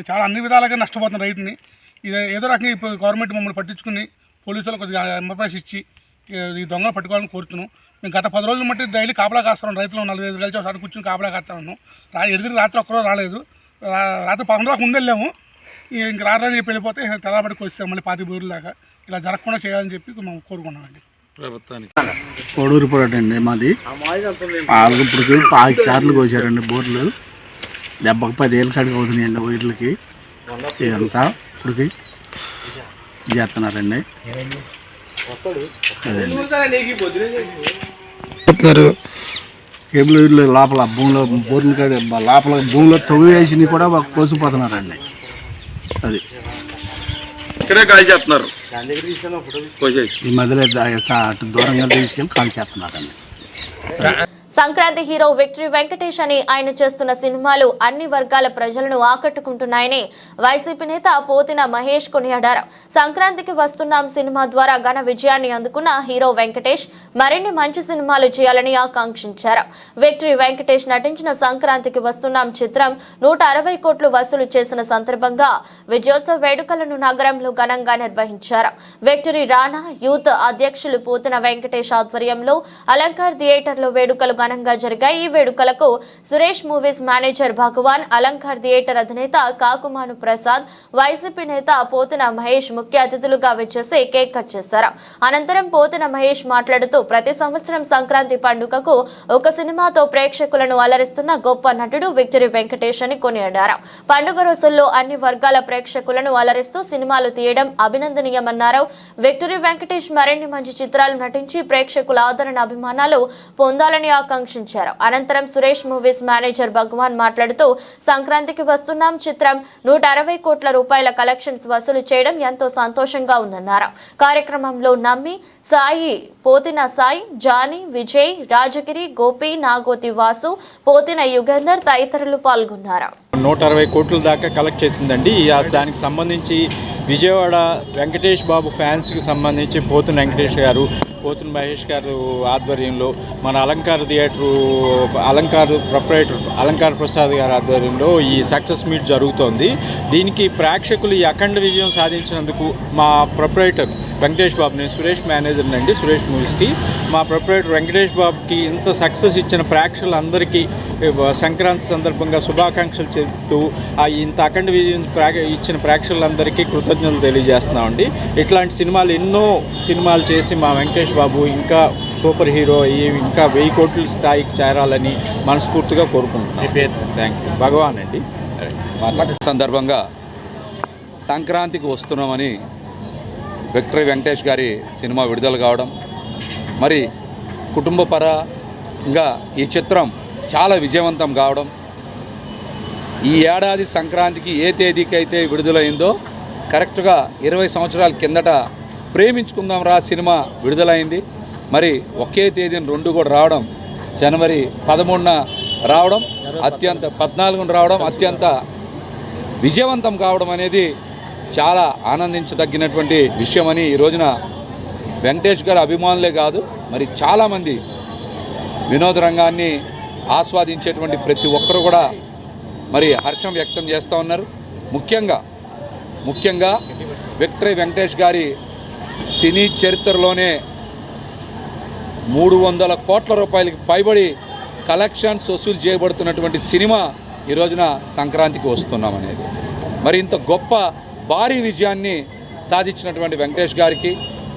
చాలా అన్ని విధాలుగా నష్టపోతుంది రైతుని. ఇది ఏదో రకంగా ఇప్పుడు గవర్నమెంట్ మమ్మల్ని పట్టించుకుని పోలీసులు కొద్దిగా ఎంబపాస్ ఇచ్చి ఈ దొంగలు పట్టుకోవాలని కోరుతున్నాం. మేము గత 10 రోజుల మట్టి డైలీ కాపలా కాస్తున్నాం. రైతులు 4-5 కలిసి ఒకసారి కూర్చొని కాపలా కాస్తా ఉన్నాం. ఎదురు రాత్రి ఒక్కరోజు రాలేదు, రాత్రి 11 దాకా ఉండెళ్ళాము. ఇంక రాత్రి చెప్పి వెళ్ళిపోతే తెల్లబడికి వచ్చాం మళ్ళీ 5 బోర్లు దాకా. ఇలా జరగకుండా చేయాలని చెప్పి మేము కోరుకున్నామండి ప్రభుత్వానికి. కోడూరు పొరట అండి మాది. ఇప్పుడు 5 సార్లు కోసారండి బోర్లు. దెబ్బకి 10 ఏళ్ళ కాడికి అవుతున్నాయండి వైర్లకి. ఇదంతా ఇప్పటికి చేస్తున్నారండి. కేబుల్ వైర్లు లోపల భూమిలో బోర్లు కాడ లోపల భూమిలో తవ్వి వేసి కూడా కోసిపోతున్నారండి. అది ఇక్కడే కాల్ చేస్తున్నారు, ఈ మధ్యలో అటు దూరంగా తీసుకెళ్ళి కాల్ చేస్తున్నారండి. సంక్రాంతి హీరో విక్టరీ వెంకటేష్ అని ఆయన చేస్తున్న సినిమాలు అన్ని వర్గాల ప్రజలను ఆకట్టుకుంటున్నాయని వైసీపీ నేత పోతిన మహేష్ కొనియాడారు. సంక్రాంతికి వస్తున్నాం సినిమా ద్వారా ఘన విజయాన్ని అందుకున్న హీరో వెంకటేష్ మరిన్ని మంచి సినిమాలు చేయాలని ఆకాంక్షించారు. విక్టరీ వెంకటేష్ నటించిన సంక్రాంతికి వస్తున్నాం చిత్రం 160 కోట్లు వసూలు చేసిన సందర్భంగా విజయోత్సవ వేడుకలను నగరంలో ఘనంగా నిర్వహించారు. విక్టరీ రాణా యూత్ అధ్యక్షులు పోతిన వెంకటేష్ ఆధ్వర్యంలో అలంకార్ థియేటర్లో వేడుకలు ఘనంగా జరిగాయి. ఈ వేడుకలకు సురేష్ మూవీస్ మేనేజర్ భగవాన్, అలంకార్ థియేటర్ అధినేత కాకుమాను ప్రసాద్, వైసీపీ నేత పోతిన మహేష్ ముఖ్య అతిథులుగా విచ్చేసి కేక్ కట్ చేశారు. అనంతరం పోతిన మహేష్ మాట్లాడుతూ ప్రతి సంవత్సరం సంక్రాంతి పండుగకు ఒక సినిమాతో ప్రేక్షకులను అలరిస్తున్న గొప్ప నటుడు విక్టరీ వెంకటేష్ అని కొనియాడారు. పండుగ రోజుల్లో అన్ని వర్గాల ప్రేక్షకులను అలరిస్తూ సినిమాలు తీయడం అభినందనీయమన్నారు. విక్టరీ వెంకటేష్ మరిన్ని మంచి చిత్రాలు నటించి ప్రేక్షకుల ఆదరణ అభిమానాలు పొందాలని ఆకాంక్షించారు. అనంతరం సురేష్ మూవీస్ మేనేజర్ భగవాన్ మాట్లాడుతూ సంక్రాంతికి వస్తున్నాం చిత్రం 160 కోట్ల రూపాయల కలెక్షన్స్ వసూలు చేయడం ఎంతో సంతోషంగా ఉందన్నారు. కార్యక్రమంలో నమ్మి, సాయి, పోతిన సాయి, జానీ, విజయ్, రాజగిరి, గోపి, నాగోతి వాసు, పోతిన యుగంధర్ తదితరులు పాల్గొన్నారు. 160 కోట్ల దాకా కలెక్ట్ చేసిందండి. దానికి సంబంధించి విజయవాడ వెంకటేష్ బాబు ఫ్యాన్స్కి సంబంధించి పోతున్న వెంకటేష్ గారు, పోతున్న మహేష్ గారు ఆధ్వర్యంలో మన అలంకార్ థియేటరు ప్రొపరేటర్ అలంకార్ ప్రసాద్ గారి ఆధ్వర్యంలో ఈ సక్సెస్ మీట్ జరుగుతోంది. దీనికి ప్రేక్షకులు ఈ అఖండ విజయం సాధించినందుకు మా ప్రొపరేటర్ వెంకటేష్ బాబు, నేను సురేష్ మేనేజర్ అండి సురేష్ మూవీస్కి, మా ప్రొపరేటర్ వెంకటేష్ బాబుకి ఇంత సక్సెస్ ఇచ్చిన ప్రేక్షకులందరికీ సంక్రాంతి సందర్భంగా శుభాకాంక్షలు చెప్తూ ఇంత అఖండ విజయం ఇచ్చిన ప్రేక్షకులందరికీ కృతజ్ఞతలు తెలియజేస్తున్నామండి. ఇట్లాంటి సినిమాలు ఎన్నో సినిమాలు చేసి మా వెంకటేష్ బాబు ఇంకా సూపర్ హీరో అయ్యి ఇంకా 1000 కోట్ల స్థాయికి చేరాలని మనస్ఫూర్తిగా కోరుకుంటున్నాం. Thank you. భగవాన్ అండి. సందర్భంగా సంక్రాంతికి వస్తున్నామని విక్టరీ వెంకటేష్ గారి సినిమా విడుదల కావడం, మరి కుటుంబపరంగా ఈ చిత్రం చాలా విజయవంతం కావడం, ఈ ఏడాది సంక్రాంతికి ఏ తేదీకైతే విడుదలైందో కరెక్ట్గా 20 సంవత్సరాల కిందట ప్రేమించుకుందాం రా సినిమా విడుదలైంది. మరి ఒకే తేదీని 2 కూడా రావడం, జనవరి 13న రావడం, 14న రావడం అత్యంత విజయవంతం కావడం అనేది చాలా ఆనందించదగినటువంటి విషయమని ఈ రోజున వెంకటేష్ గారి అభిమానులే కాదు మరి చాలామంది వినోద రంగాన్ని ఆస్వాదించేటువంటి ప్రతి ఒక్కరు కూడా మరి హర్షం వ్యక్తం చేస్తూ ఉన్నారు. ముఖ్యంగా విక్టరీ వెంకటేష్ గారి సినీ చరిత్రలోనే 300 కోట్ల రూపాయలకి పైబడి కలెక్షన్స్ వసూలు చేయబడుతున్నటువంటి సినిమా ఈ రోజున సంక్రాంతికి వస్తున్నాం అనేది మరి ఇంత గొప్ప భారీ విజయాన్ని సాధించినటువంటి వెంకటేష్ గారికి,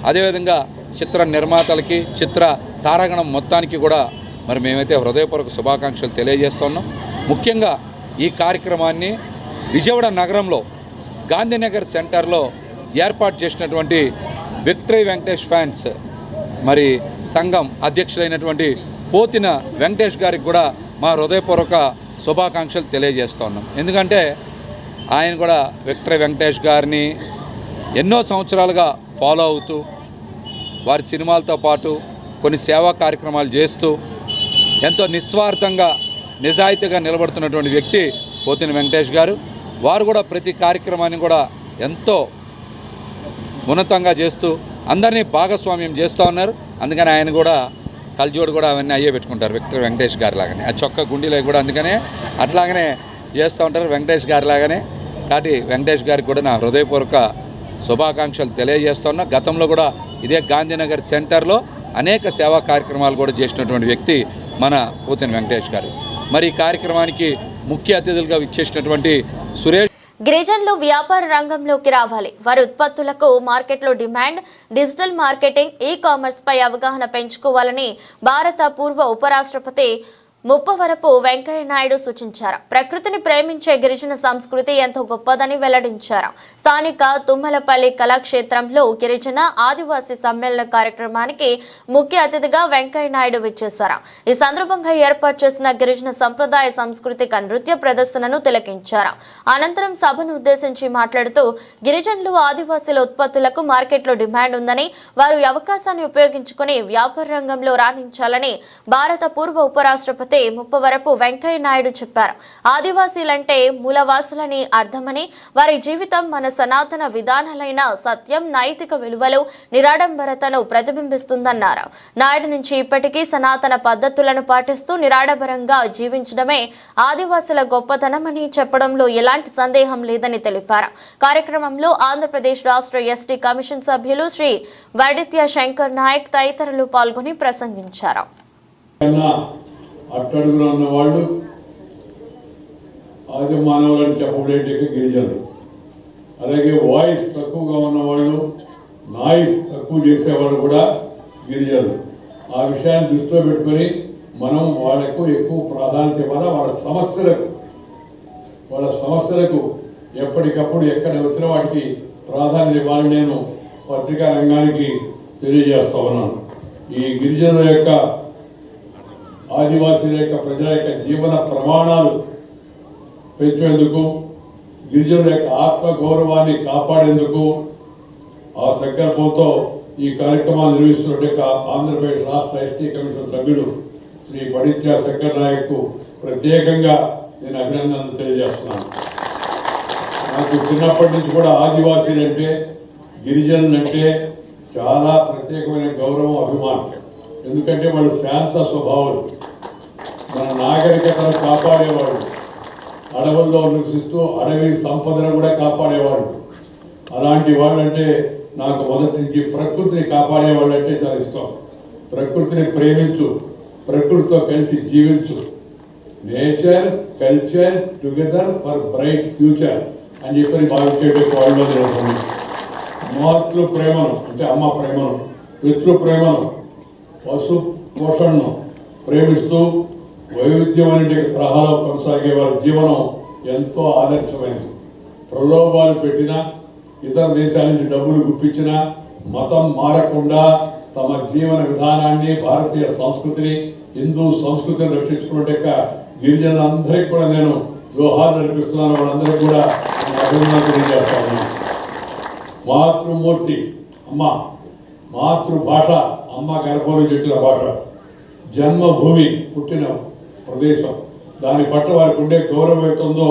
అదేవిధంగా చిత్ర నిర్మాతలకి, చిత్ర తారాగణం మొత్తానికి కూడా మరి మేమైతే హృదయపూర్వక శుభాకాంక్షలు తెలియజేస్తున్నాం. ముఖ్యంగా ఈ కార్యక్రమాన్ని విజయవాడ నగరంలో గాంధీనగర్ సెంటర్లో ఏర్పాటు చేసినటువంటి విక్టరీ వెంకటేష్ ఫ్యాన్స్ మరి సంఘం అధ్యక్షులైనటువంటి పోతిన వెంకటేష్ గారికి కూడా మా హృదయపూర్వక శుభాకాంక్షలు తెలియజేస్తున్నాం. ఎందుకంటే ఆయన కూడా విక్టరీ వెంకటేష్ గారిని ఎన్నో సంవత్సరాలుగా ఫాలో అవుతూ వారి సినిమాలతో పాటు కొన్ని సేవా కార్యక్రమాలు చేస్తూ ఎంతో నిస్వార్థంగా నిజాయితీగా నిలబడుతున్నటువంటి వ్యక్తి పోతిన వెంకటేష్ గారు. వారు కూడా ప్రతి కార్యక్రమాన్ని కూడా ఎంతో ఉన్నతంగా చేస్తూ అందరినీ భాగస్వామ్యం చేస్తూ ఉన్నారు. అందుకని ఆయన కూడా కల్జోడు కూడా అవన్నీ అయ్యే పెట్టుకుంటారు విక్టర్ వెంకటేష్ గారి లాగానే. ఆ చొక్క గుండీలో కూడా అందుకనే అట్లాగనే చేస్తూ ఉంటారు వెంకటేష్ గారి లాగానే. కాబట్టి వెంకటేష్ గారికి కూడా నా హృదయపూర్వక శుభాకాంక్షలు తెలియజేస్తున్నా. గతంలో కూడా ఇదే గాంధీనగర్ సెంటర్లో అనేక సేవా కార్యక్రమాలు కూడా చేసినటువంటి వ్యక్తి మన పోతిన వెంకటేష్ గారు. మరి ఈ కార్యక్రమానికి ముఖ్య అతిథులుగా ఇచ్చేసినటువంటి సురేష్. గిరిజనులు వ్యాపార రంగంలోకి రావాలి. వారి ఉత్పత్తులకు మార్కెట్లో demand, digital marketing, ecommerce పై అవగాహన పెంచుకోవాలని భారత పూర్వ ఉపరాష్ట్రపతి ముప్పవరపు వెంకయ్య నాయుడు సూచించారు. ప్రకృతిని ప్రేమించే గిరిజన సంస్కృతి ఎంతో గొప్పదని వెల్లడించారు. స్థానిక తుమ్మలపల్లి కళాక్షేత్రంలో గిరిజన ఆదివాసీ సమ్మేళన కార్యక్రమానికి ముఖ్య అతిథిగా వెంకయ్య నాయుడు విచ్చేశారు. ఈ సందర్భంగా ఏర్పాటు చేసిన గిరిజన సంప్రదాయ సాంస్కృతిక నృత్య ప్రదర్శనను తిలకించారు. అనంతరం సభను ఉద్దేశించి మాట్లాడుతూ గిరిజనులు ఆదివాసీల ఉత్పత్తులకు మార్కెట్లో డిమాండ్ ఉందని, వారు ఈ అవకాశాన్ని ఉపయోగించుకుని వ్యాపార రంగంలో రాణించాలని భారత పూర్వ ఉపరాష్ట్రపతి ముప్పవరపు వెంకయ్య నాయుడు చెప్పారు. ఆదివాసీలంటే మూలవాసులని అర్థమని, వారి జీవితం మన సనాతన విధానాలైన సత్యం, నైతిక విలువలు, నిరాడంబరతను ప్రతిబింబిస్తుందన్నారు. నాయుడు నుంచి ఇప్పటికీ సనాతన పద్ధతులను పాటిస్తూ నిరాడంబరంగా జీవించడమే ఆదివాసుల గొప్పతనమని చెప్పడంలో ఎలాంటి సందేహం లేదని తెలిపారు. కార్యక్రమంలో ఆంధ్రప్రదేశ్ రాష్ట్ర ఎస్టీ కమిషన్ సభ్యులు శ్రీ వడిత్య శంకర్ నాయక్ తదితరులు పాల్గొని ప్రసంగించారు. అట్టడుగులో ఉన్న వాళ్ళు ఆది మానవులని చెప్పబడేట గిరిజనులు. అలాగే వాయిస్ తక్కువగా ఉన్నవాళ్ళు, నాయిస్ తక్కువ చేసేవాళ్ళు కూడా గిరిజనులు. ఆ విషయాన్ని దృష్టిలో పెట్టుకొని మనం వాళ్ళకు ఎక్కువ ప్రాధాన్యత ఇవ్వాలి. వాళ్ళ సమస్యలకు ఎప్పటికప్పుడు ఎక్కడ వచ్చిన వాటికి ప్రాధాన్యత ఇవ్వాలని నేను పత్రికా రంగానికి తెలియజేస్తా ఉన్నాను. ఈ గిరిజనుల యొక్క, ఆదివాసీల యొక్క, ప్రజల యొక్క జీవన ప్రమాణాలు పెంచేందుకు, గిరిజనుల యొక్క ఆత్మగౌరవాన్ని కాపాడేందుకు ఆ సంకల్పంతో ఈ కార్యక్రమాలు నిర్వహిస్తున్న ఆంధ్రప్రదేశ్ రాష్ట్ర ఎస్టీ కమిషన్ సభ్యుడు శ్రీ వడిత్య శంకర్ నాయక్ ప్రత్యేకంగా నేను అభినందనలు తెలియజేస్తున్నాను. నాకు చిన్నప్పటి నుంచి కూడా ఆదివాసీలంటే, గిరిజనులంటే చాలా ప్రత్యేకమైన గౌరవం, అభిమానం. ఎందుకంటే వాళ్ళు శాంత స్వభావాలు, మన నాగరికతను కాపాడేవాళ్ళు, అడవుల్లో నివసిస్తూ అడవి సంపదను కూడా కాపాడేవాళ్ళు. అలాంటి వాళ్ళంటే నాకు మొదటి నుంచి ప్రకృతిని కాపాడేవాళ్ళు అంటే చాలా ఇష్టం. ప్రకృతిని ప్రేమించు, ప్రకృతితో కలిసి జీవించు, nature culture together for bright future అని చెప్పి భావించేట వాళ్ళు. మాతృ ప్రేమను అంటే అమ్మ ప్రేమను, పితృ ప్రేమను, పశు పోషణను ప్రేమిస్తూ వైవిధ్యమైన తరహాలో కొనసాగే వారి జీవనం ఎంతో ఆదర్శమైనది. ప్రలోభాలు పెట్టినా, ఇతర దేశాల నుంచి డబ్బులు గుప్పించినా మతం మారకుండా తమ జీవన విధానాన్ని, భారతీయ సంస్కృతిని, హిందూ సంస్కృతిని రక్షించుకునే గిరిజనులందరికీ కూడా నేను జోహార్ నడిపిస్తున్నాను. వాళ్ళందరికీ కూడా అభినందన తెలియజేస్తాను. మాతృమూర్తి అమ్మ, మాతృభాష అమ్మ గర్భం నుంచి వచ్చిన భాష, జన్మభూమి పుట్టిన ప్రదేశం, దాని పట్ల వారికి ఉండే గౌరవం అవుతుందో,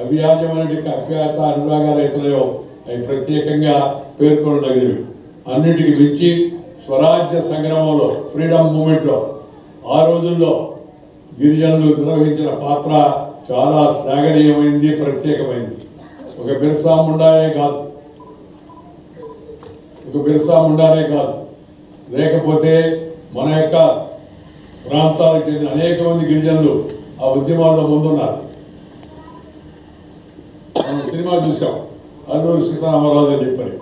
అవ్యాజమైన అజ్ఞాత అనురాగాలు అవుతున్నాయో అవి ప్రత్యేకంగా పేర్కొనదగినవి. అన్నిటికీ మించి స్వరాజ్య సంగ్రామంలో, ఫ్రీడమ్ మూమెంట్లో ఆ రోజుల్లో గిరిజనులు నిర్వహించిన పాత్ర చాలా శ్లాఘనీయమైంది, ప్రత్యేకమైంది. ఒక బిర్సా ముండానే కాదు, లేకపోతే మన యొక్క ప్రాంతాలకు చెందిన అనేక మంది గిరిజనులు ఆ ఉద్యమాల్లో ముందున్నారు. మనం సినిమా చూసాం, అల్లూరి సీతారామరాజు అని చెప్పని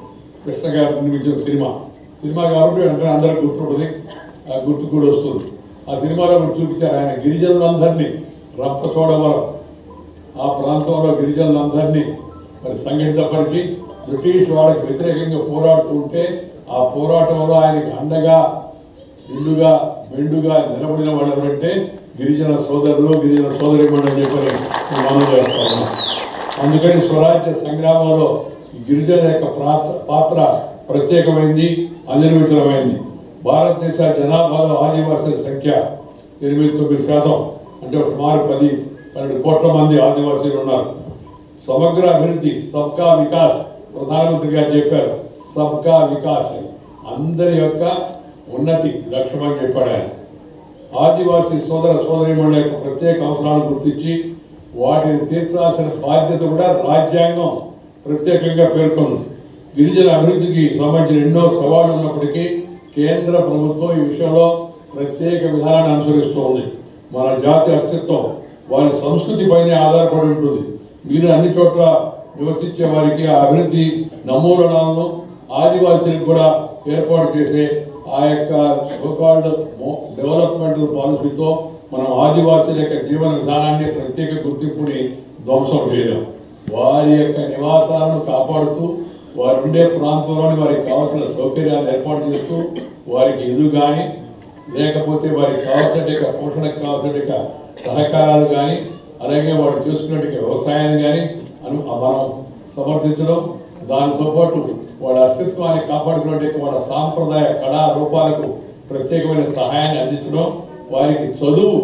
కృష్ణ గారు నిర్మించిన సినిమా కాబట్టి అంటే అందరికి గుర్తుంటుంది, ఆ గుర్తు కూడా వస్తుంది. ఆ సినిమాలో కూడా చూపించారు. ఆయన గిరిజనులందరినీ రంపచోడవరం ఆ ప్రాంతంలో గిరిజనులందరినీ మరి సంఘటితపరిచి బ్రిటిష్ వాళ్ళకి వ్యతిరేకంగా పోరాడుతూ ఉంటే ఆ పోరాటంలో ఆయనకి అండగా, ఇల్లుగా, మెండుగా నిలబడిన వాళ్ళు ఎవరంటే గిరిజన సోదరులు, గిరిజన సోదరిమణులు అని చెప్పని మనం చేస్తాము. అందుకని స్వరాజ్య సంగ్రామంలో గిరిజన యొక్క పాత్ర ప్రత్యేకమైంది, అనిర్వచనమైంది. భారతదేశ జనాభాలో ఆదివాసీల సంఖ్య 89%, అంటే సుమారు 10-12 కోట్ల మంది ఆదివాసీలు ఉన్నారు. సమగ్ర అభివృద్ధి, సబ్కా వికాస్ ప్రధానమంత్రి గారు చెప్పారు. సబ్కా వికాస్ అందరి యొక్క ఉన్నతి లక్ష్యమని చెప్పాడు ఆయన. ఆదివాసీ సోదర సోదరీమణుల యొక్క ప్రత్యేక అవసరాలను గుర్తించి వాటిని తీర్చాల్సిన బాధ్యత కూడా రాజ్యాంగం ప్రత్యేకంగా పేర్కొంది. గిరిజన అభివృద్ధికి సంబంధించిన ఎన్నో సవాళ్లు ఉన్నప్పటికీ కేంద్ర ప్రభుత్వం ఈ విషయంలో ప్రత్యేక విధానాన్ని అనుసరిస్తూ ఉంది. మన జాతి అస్తిత్వం వారి సంస్కృతిపైనే ఆధారపడి ఉంటుంది. మీరు అన్ని చోట్ల నివసించే వారికి ఆ అభివృద్ధి నమూనాలను ఆదివాసీలకు కూడా ఏర్పాటు చేసే ఆ యొక్క సోకాల్డ్ డెవలప్మెంటల్ పాలసీతో మనం ఆదివాసీల యొక్క జీవన విధానాన్ని ప్రత్యేక గుర్తింపుని ధ్వంసం చేయలేం. వారి యొక్క నివాసాలను కాపాడుతూ వారు ఉండే ప్రాంతంలోని వారికి కావాల్సిన సౌకర్యాలను ఏర్పాటు చేస్తూ వారికి ఇల్లు కానీ లేకపోతే వారికి కావాల్సిన పోషణకు కావాల్సిన సహకారాలు కానీ అలాగే వారు చేసుకున్నట్టు వ్యవసాయాన్ని కానీ మనం సమర్థించడం, దానితో పాటు వాళ్ళ అస్తిత్వాన్ని కాపాడుకున్నట్టు వాళ్ళ సాంప్రదాయ కళా రూపాలకు ప్రత్యేకమైన సహాయాన్ని అందించడం, వారికి చదువు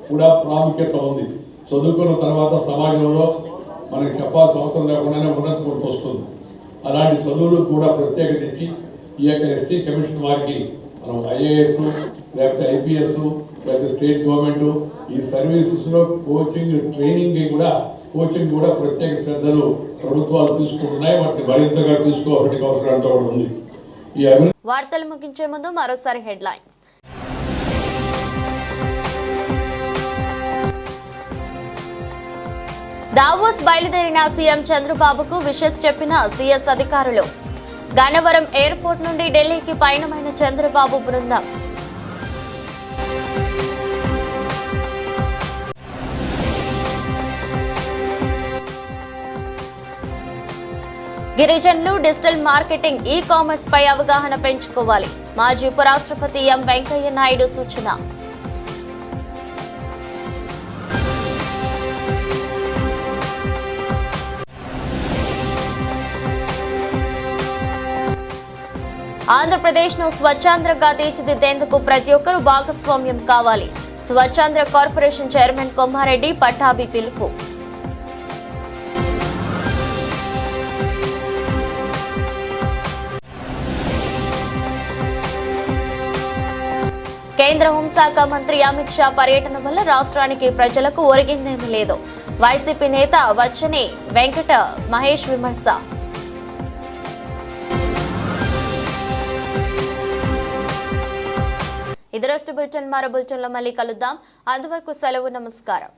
కూడా ప్రాముఖ్యత ఉంది. చదువుకున్న తర్వాత సమాజంలో మనకి చెప్పాల్సిన అవసరం లేకుండానే ఉన్నతికి వస్తుంది. అలాంటి చదువులు కూడా ప్రత్యేకత ఇచ్చి ఈ యొక్క ఎస్టీ కమిషన్ వారికి మనం ఐఏఎస్ లేకపోతే ఐపీఎస్ లేకపోతే స్టేట్ గవర్నమెంట్ ఈ సర్వీసెస్లో కోచింగ్ కూడా ప్రత్యేక శ్రద్ధలు ప్రభుత్వాలు తీసుకుంటున్నాయి. వాటిని మరింతగా తీసుకోవాల్సిన అవసరం అంతా కూడా ఉంది. ఈ వార్తలు ముగించే ముందు మరోసారి హెడ్లైన్స్. దావోస్ బయలుదేరిన సీఎం చంద్రబాబుకు విషెస్ చెప్పిన సీఎస్ అధికారులు. గన్నవరం ఎయిర్పోర్ట్ నుండి ఢిల్లీకి పయనమైన చంద్రబాబు బృందం. గిరిజనులు డిజిటల్ మార్కెటింగ్, ఈ కామర్స్ పై అవగాహన పెంచుకోవాలి. మాజీ ఉపరాష్ట్రపతి ఎం వెంకయ్య నాయుడు సూచన. ఆంధ్రప్రదేశ్ను స్వచ్ఛాంధ్రగా తీర్చిదిద్దేందుకు ప్రతి ఒక్కరూ భాగస్వామ్యం కావాలి. స్వచ్ఛాంధ్ర కార్పొరేషన్ చైర్మన్ కొమ్మారెడ్డి పట్టాభి పిలుపు. కేంద్ర హోంశాఖ మంత్రి అమిత్ షా పర్యటన వల్ల రాష్ట్రానికి ప్రజలకు ఒరిగిందేమీ లేదు. వైసీపీ నేత వచ్చని వెంకట మహేష్ విమర్శ. ఇది రోజు బులెటిన్. మరో బులెటిన్లో మళ్ళీ కలుద్దాం. అంతవరకు సెలవు. నమస్కారం.